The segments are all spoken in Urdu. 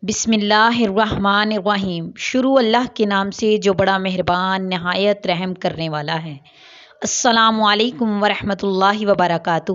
بسم اللہ الرحمن الرحیم۔ شروع اللہ کے نام سے جو بڑا مہربان نہایت رحم کرنے والا ہے۔ السلام علیکم ورحمۃ اللہ وبرکاتہ۔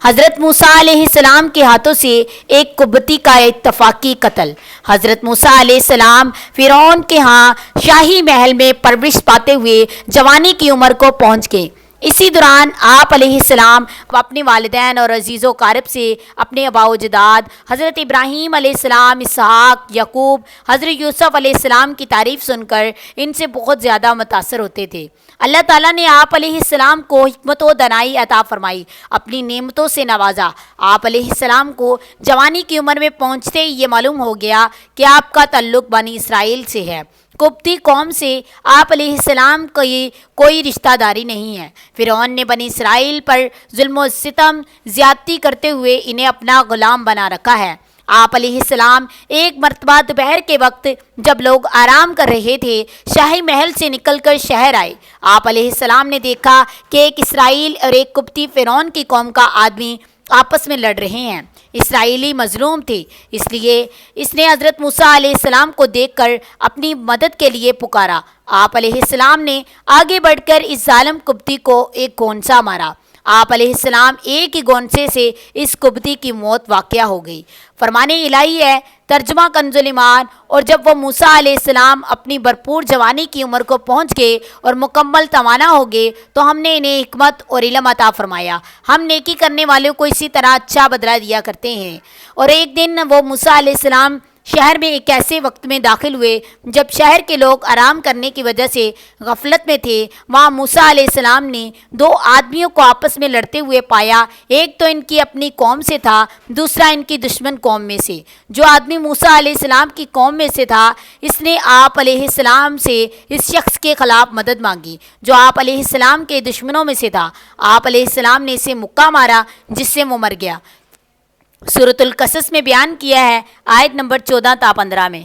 حضرت موسیٰ علیہ السلام کے ہاتھوں سے ایک قبطی کا اتفاقی قتل۔ حضرت موسیٰ علیہ السلام فرعون کے ہاں شاہی محل میں پرورش پاتے ہوئے جوانی کی عمر کو پہنچ گئے۔ اسی دوران آپ علیہ السلام اپنے والدین اور عزیز و اقارب سے اپنے آباء و اجداد حضرت ابراہیم علیہ السلام، اسحاق، یعقوب، حضرت یوسف علیہ السلام کی تعریف سن کر ان سے بہت زیادہ متاثر ہوتے تھے۔ اللہ تعالیٰ نے آپ علیہ السلام کو حکمت و دانائی عطا فرمائی، اپنی نعمتوں سے نوازا۔ آپ علیہ السلام کو جوانی کی عمر میں پہنچتے ہی یہ معلوم ہو گیا کہ آپ کا تعلق بنی اسرائیل سے ہے۔ قبطی قوم سے آپ علیہ السلام کی کوئی رشتہ داری نہیں ہے۔ فرعون نے بنی اسرائیل پر ظلم و ستم زیادتی کرتے ہوئے انہیں اپنا غلام بنا رکھا ہے۔ آپ علیہ السلام ایک مرتبہ دوپہر کے وقت جب لوگ آرام کر رہے تھے، شاہی محل سے نکل کر شہر آئے۔ آپ علیہ السلام نے دیکھا کہ ایک اسرائیل اور ایک قبطی فرعون کی قوم کا آدمی آپس میں لڑ رہے ہیں۔ اسرائیلی مظلوم تھے، اس لیے اس نے حضرت موسیٰ علیہ السلام کو دیکھ کر اپنی مدد کے لیے پکارا۔ آپ علیہ السلام نے آگے بڑھ کر اس ظالم قبطی کو ایک گونسا مارا۔ آپ علیہ السلام ایک ہی گونسے سے اس قبطی کی موت واقع ہو گئی۔ فرمان الہی ہے، ترجمہ کنز ایمان۔ اور جب وہ موسیٰ علیہ السلام اپنی بھرپور جوانی کی عمر کو پہنچ گئے اور مکمل توانا ہو گئے تو ہم نے انہیں حکمت اور علم عطا فرمایا۔ ہم نیکی کرنے والوں کو اسی طرح اچھا بدلہ دیا کرتے ہیں۔ اور ایک دن وہ موسیٰ علیہ السلام شہر میں ایک ایسے وقت میں داخل ہوئے جب شہر کے لوگ آرام کرنے کی وجہ سے غفلت میں تھے۔ وہاں موسیٰ علیہ السلام نے دو آدمیوں کو آپس میں لڑتے ہوئے پایا۔ ایک تو ان کی اپنی قوم سے تھا، دوسرا ان کی دشمن قوم میں سے۔ جو آدمی موسیٰ علیہ السلام کی قوم میں سے تھا، اس نے آپ علیہ السلام سے اس شخص کے خلاف مدد مانگی جو آپ علیہ السلام کے دشمنوں میں سے تھا۔ آپ علیہ السلام نے اسے مکہ مارا جس سے وہ مر گیا۔ سورۃ القصص میں بیان کیا ہے، آیت نمبر 14 تا 15 میں۔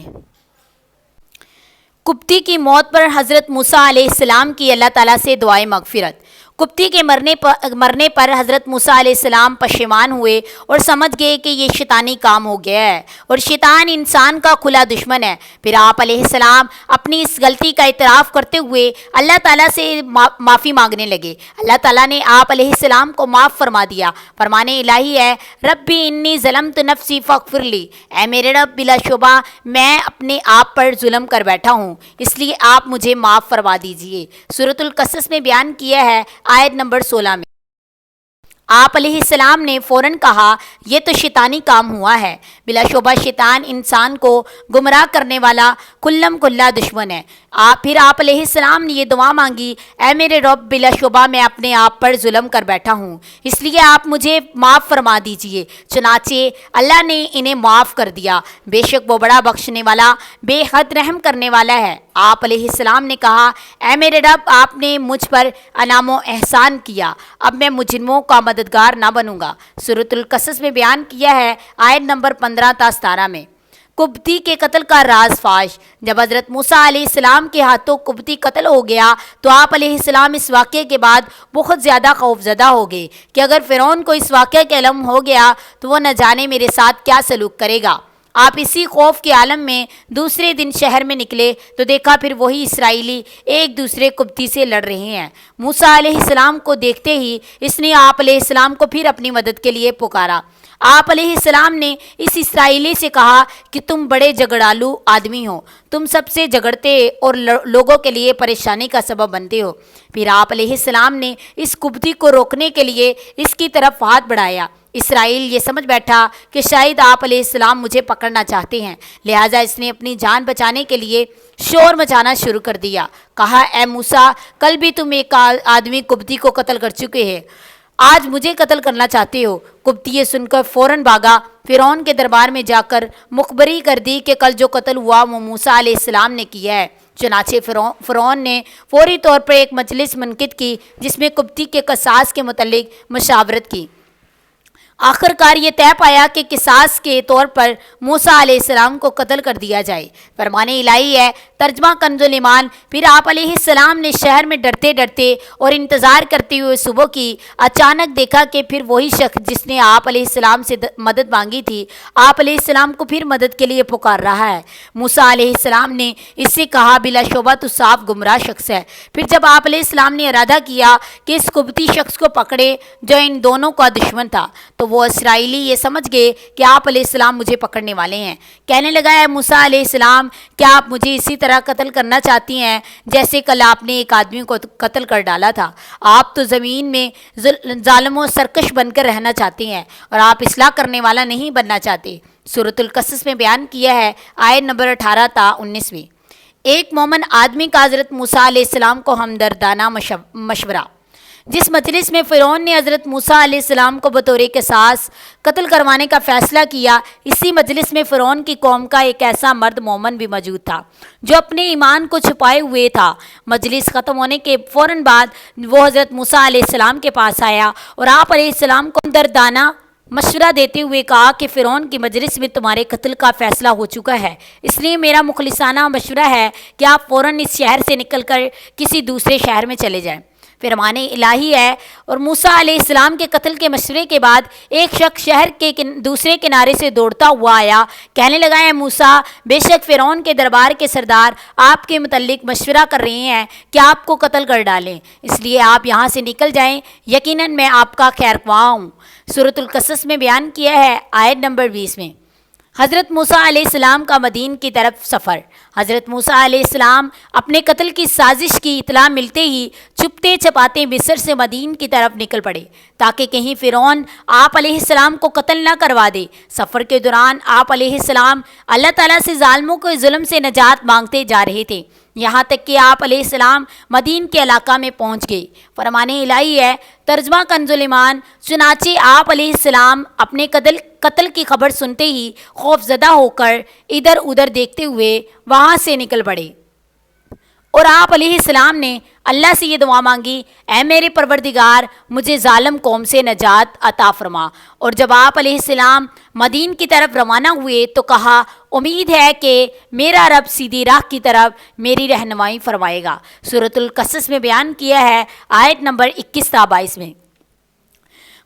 قبطی کی موت پر حضرت موسیٰ علیہ السلام کی اللہ تعالیٰ سے دعائے مغفرت۔ قبطی کے مرنے پر حضرت موسیٰ علیہ السلام پشیمان ہوئے اور سمجھ گئے کہ یہ شیطانی کام ہو گیا ہے اور شیطان انسان کا کھلا دشمن ہے۔ پھر آپ علیہ السلام اپنی اس غلطی کا اعتراف کرتے ہوئے اللہ تعالیٰ سے معافی مانگنے لگے۔ اللہ تعالیٰ نے آپ علیہ السلام کو معاف فرما دیا۔ فرمان الہی ہے، ربی انی ظلمت نفسی فاغفر لی، اے میرے رب بلا شبہ میں اپنے آپ پر ظلم کر بیٹھا ہوں، اس لیے آپ مجھے معاف فرما دیجئے۔ سورۃ القصص میں بیان کیا ہے، آیت نمبر 16 میں۔ آپ علیہ السلام نے فوراً کہا، یہ تو شیطانی کام ہوا ہے۔ بلا شبہ شیطان انسان کو گمراہ کرنے والا کلم کلا دشمن ہے۔ پھر آپ علیہ السلام نے یہ دعا مانگی، اے میرے رب بلا شبہ میں اپنے آپ پر ظلم کر بیٹھا ہوں، اس لیے آپ مجھے معاف فرما دیجئے۔ چنانچہ اللہ نے انہیں معاف کر دیا، بے شک وہ بڑا بخشنے والا بے حد رحم کرنے والا ہے۔ آپ علیہ السلام نے کہا، اے میرے رب آپ نے مجھ پر انعام و احسان کیا، اب میں مجرموں کا مددگار نہ بنوں گا۔ سورۃ القصص میں بیان کیا ہے، آیت نمبر 15 تا 17 میں۔ قبطی کے قتل کا راز فاش۔ جب حضرت موسیٰ علیہ السلام کے ہاتھوں قبطی قتل ہو گیا تو آپ علیہ السلام اس واقعے کے بعد بہت زیادہ خوفزدہ ہو گئے کہ اگر فرعون کو اس واقعے کا علم ہو گیا تو وہ نہ جانے میرے ساتھ کیا سلوک کرے گا۔ آپ اسی خوف کے عالم میں دوسرے دن شہر میں نکلے تو دیکھا پھر وہی اسرائیلی ایک دوسرے قبطی سے لڑ رہے ہیں۔ موسیٰ علیہ السلام کو دیکھتے ہی اس نے آپ علیہ السلام کو پھر اپنی مدد کے لیے پکارا۔ آپ علیہ السلام نے اس اسرائیلی سے کہا کہ تم بڑے جھگڑالو آدمی ہو، تم سب سے جھگڑتے اور لوگوں کے لیے پریشانی کا سبب بنتے ہو۔ پھر آپ علیہ السلام نے اس قبطی کو روکنے کے لیے اس کی طرف ہاتھ بڑھایا۔ اسرائیل یہ سمجھ بیٹھا کہ شاید آپ علیہ السلام مجھے پکڑنا چاہتے ہیں، لہٰذا اس نے اپنی جان بچانے کے لیے شور مچانا شروع کر دیا۔ کہا، اے موسیٰ، کل بھی تم ایک آدمی قبطی کو قتل کر چکے ہیں، آج مجھے قتل کرنا چاہتے ہو۔ قبطی یہ سن کر فوراً بھاگا، فرعون کے دربار میں جا کر مخبری کر دی کہ کل جو قتل ہوا وہ موسیٰ علیہ السلام نے کیا ہے۔ چنانچہ فرعون نے فوری طور پر ایک مجلس منعقد کی جس میں قبطی کے قصاص کے متعلق مشاورت کی۔ آخرکار یہ طے پایا کہ قصاص کے طور پر موسیٰ علیہ السلام کو قتل کر دیا جائے۔ فرمان الہی ہے۔ ترجمہ کنز ایمان۔ پھر آپ علیہ السلام نے شہر میں ڈرتے ڈرتے اور انتظار کرتے ہوئے صبح کی، اچانک دیکھا کہ پھر وہی شخص جس نے آپ علیہ السلام سے مدد مانگی تھی، آپ علیہ السلام کو پھر مدد کے لیے پکار رہا ہے۔ موسیٰ علیہ السلام نے اس سے کہا، بلا شبہ تو صاف گمراہ شخص ہے۔ پھر جب آپ علیہ السلام نے ارادہ کیا کہ اس قبطی شخص کو پکڑے جو ان دونوں کا دشمن تھا، تو وہ اسرائیلی یہ سمجھ گئے کہ آپ علیہ السلام مجھے پکڑنے والے ہیں۔ کہنے لگا، اے موسیٰ علیہ السلام، کیا آپ مجھے اسی طرح قتل کرنا چاہتی ہیں جیسے کل آپ نے ایک آدمی کو قتل کر ڈالا تھا؟ آپ تو زمین میں ظالم و سرکش بن کر رہنا چاہتے ہیں اور آپ اصلاح کرنے والا نہیں بننا چاہتے۔ سورۃ القصص میں بیان کیا ہے، آیت نمبر 18 تا 19 میں۔ ایک مومن آدمی کا حضرت موسیٰ علیہ السلام کو ہمدردانہ مشورہ۔ جس مجلس میں فرعون نے حضرت موسیٰ علیہ السلام کو بطور قصاص قتل کروانے کا فیصلہ کیا، اسی مجلس میں فرعون کی قوم کا ایک ایسا مرد مومن بھی موجود تھا جو اپنے ایمان کو چھپائے ہوئے تھا۔ مجلس ختم ہونے کے فوراً بعد وہ حضرت موسیٰ علیہ السلام کے پاس آیا اور آپ علیہ السلام کو ہمدردانہ مشورہ دیتے ہوئے کہا کہ فرعون کی مجلس میں تمہارے قتل کا فیصلہ ہو چکا ہے، اس لیے میرا مخلصانہ مشورہ ہے کہ آپ فوراً اس شہر سے نکل کر کسی دوسرے شہر میں چلے جائیں۔ فرمان الہی ہے۔ اور موسیٰ علیہ السلام کے قتل کے مشورے کے بعد ایک شخص شہر کے دوسرے کنارے سے دوڑتا ہوا آیا، کہنے لگا، اے موسیٰ، بے شک فرعون کے دربار کے سردار آپ کے متعلق مشورہ کر رہے ہیں کہ آپ کو قتل کر ڈالیں، اس لیے آپ یہاں سے نکل جائیں، یقیناً میں آپ کا خیر خواہ ہوں۔ سورۃ القصص میں بیان کیا ہے، آیت نمبر 20 میں۔ حضرت موسیٰ علیہ السلام کا مدین کی طرف سفر۔ حضرت موسیٰ علیہ السلام اپنے قتل کی سازش کی اطلاع ملتے ہی چھپتے چھپاتے مصر سے مدین کی طرف نکل پڑے تاکہ کہیں فرعون آپ علیہ السلام کو قتل نہ کروا دے۔ سفر کے دوران آپ علیہ السلام اللہ تعالیٰ سے ظالموں کے ظلم سے نجات مانگتے جا رہے تھے، یہاں تک کہ آپ علیہ السلام مدین کے علاقہ میں پہنچ گئے۔ فرمان الہی ہے۔ ترجمہ کنز ایمان۔ چنانچہ آپ علیہ السلام اپنے قتل کی خبر سنتے ہی خوف زدہ ہو کر ادھر ادھر دیکھتے ہوئے وہاں سے نکل پڑے اور آپ علیہ السلام نے اللہ سے یہ دعا مانگی، اے میرے پروردگار، مجھے ظالم قوم سے نجات عطا فرما۔ اور جب آپ علیہ السلام مدین کی طرف روانہ ہوئے تو کہا، امید ہے کہ میرا رب سیدھی راہ کی طرف میری رہنمائی فرمائے گا۔ سورۃ القصص میں بیان کیا ہے، آیت نمبر 21 تا 22 میں۔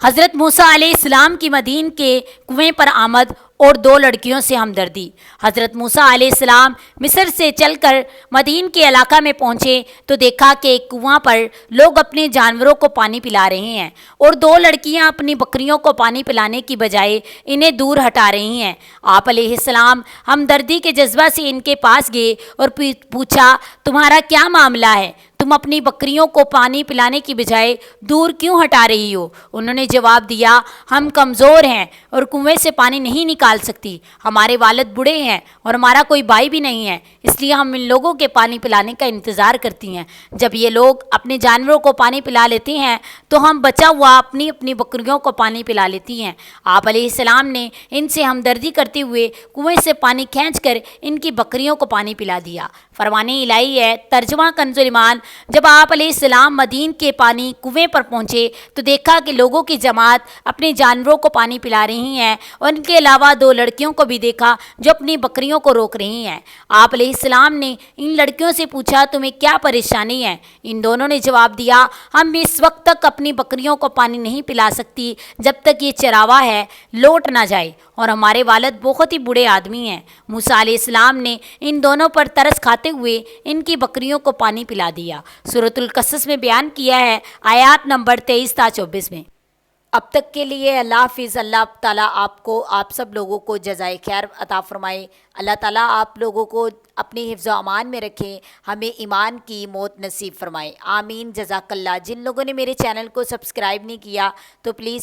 حضرت موسیٰ علیہ السلام کی مدین کے کنویں پر آمد اور دو لڑکیوں سے ہمدردی۔ حضرت موسیٰ علیہ السلام مصر سے چل کر مدین کے علاقہ میں پہنچے تو دیکھا کہ ایک کنواں پر لوگ اپنے جانوروں کو پانی پلا رہے ہیں اور دو لڑکیاں اپنی بکریوں کو پانی پلانے کی بجائے انہیں دور ہٹا رہی ہیں۔ آپ علیہ السلام ہمدردی کے جذبہ سے ان کے پاس گئے اور پوچھا، تمہارا کیا معاملہ ہے؟ تم اپنی بکریوں کو پانی پلانے کی بجائے دور کیوں ہٹا رہی ہو؟ انہوں نے جواب دیا، ہم کمزور ہیں اور کنویں سے پانی نہیں نکال سکتی، ہمارے والد بوڑھے ہیں اور ہمارا کوئی بھائی بھی نہیں ہے، اس لیے ہم ان لوگوں کے پانی پلانے کا انتظار کرتی ہیں۔ جب یہ لوگ اپنے جانوروں کو پانی پلا لیتے ہیں تو ہم بچا ہوا اپنی بکریوں کو پانی پلا لیتی ہیں۔ آپ علیہ السلام نے ان سے ہمدردی کرتے ہوئے کنویں سے پانی کھینچ کر ان کی بکریوں کو پانی پلا دیا۔ فرمان الہی ہے۔ ترجمہ کنز ایمان۔ جب آپ علیہ السلام مدین کے پانی کنویں پر پہنچے تو دیکھا کہ لوگوں کی جماعت اپنے جانوروں کو پانی پلا رہی ہیں اور ان کے علاوہ دو لڑکیوں کو بھی دیکھا جو اپنی بکریوں کو روک رہی ہیں۔ آپ علیہ السلام نے ان لڑکیوں سے پوچھا، تمہیں کیا پریشانی ہے؟ ان دونوں نے جواب دیا، ہم اس وقت تک اپنی بکریوں کو پانی نہیں پلا سکتی جب تک یہ چراوا ہے لوٹ نہ جائے اور ہمارے والد بہت ہی بوڑھے آدمی ہیں۔ موسیٰ علیہ السلام نے ان دونوں پر ترس کھاتے ہوئے ان کی بکریوں کو پانی پلا دیا۔ سورۃ القصص میں بیان کیا ہے، آیات نمبر 23 تا 24 میں۔ اب تک کے لیے اللہ حافظ۔ اللہ تعالیٰ آپ سب لوگوں کو جزائے خیر عطا فرمائے۔ اللہ تعالیٰ آپ لوگوں کو اپنے حفظ و امان میں رکھیں، ہمیں ایمان کی موت نصیب فرمائے، آمین، جزاک اللہ۔ جن لوگوں نے میرے چینل کو سبسکرائب نہیں کیا تو پلیز